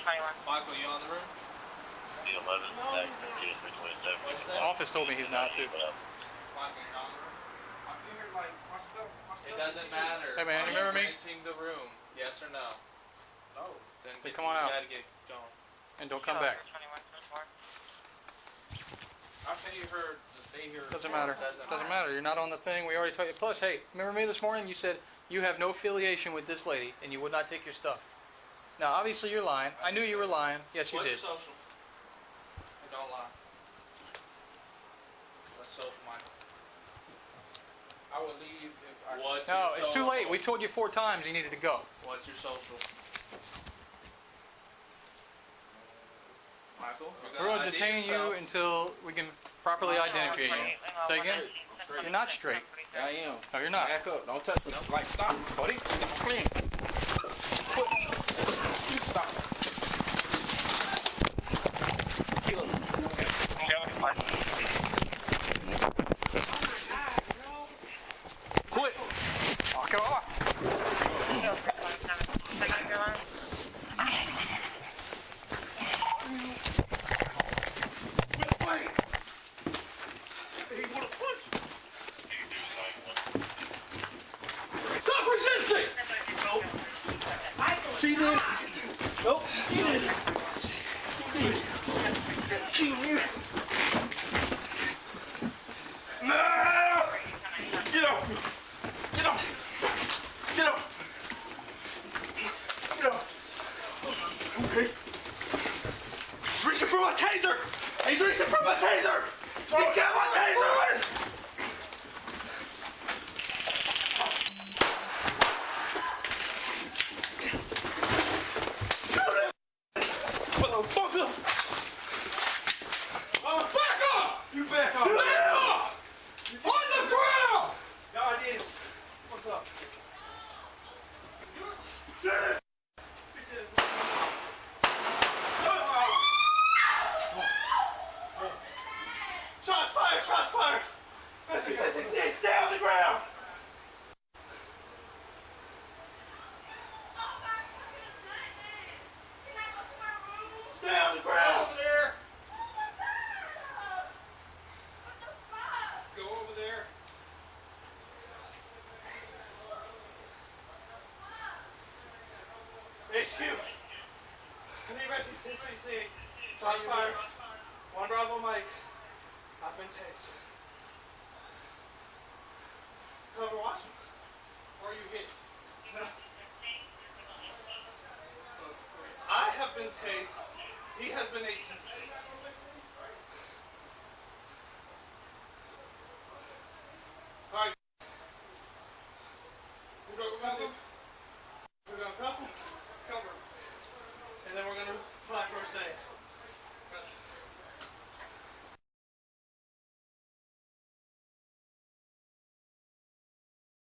Michael, you on the room? The 11, Jacksonville, 327. Office told me he's not too. Michael, you're on the room? I'm here like my stuff. It doesn't matter. Hey man, you remember me? Renting the room, yes or no? No. Then Come on out. You gotta get going. And don't come back. I pay her to stay here. Doesn't matter. Doesn't matter. You're not on the thing. We already told you. Plus, hey, remember me this morning? You said you have no affiliation with this lady and you would not take your stuff. Now, obviously, you're lying. I knew you were lying. Yes, you What's did. your social? And don't lie. What's social, Michael? I would leave if I. What's No, your it's too social? late. We told you 4 times you needed to go. What's your social? Michael? We're going to detain you until we can properly identify you. Say again? You're not straight. I am. No, you're not. Back up. Don't touch me. Like, stop, buddy. Clean. Stop. Quit. Knock it off. Stop resisting! Nope. She did. Nope. He did. He did. She did. No! Get up! Get up! Get up! Get up! Okay. He's reaching for my taser! He's reaching for my taser! He's got my taser! Motherfucker! Back up! You back up! Lay off! On the ground! Y'all did it. What's up? Shots fired! Shots fired! Mr. 16, stay on the ground! Stay on the ground! Over there! Go over there. HQ! Can you rescue CCC? Shots fired. 1 Bravo Mike. I've been tased. Cover, watch him. Or you hit. No. I have been tased. He has been 18.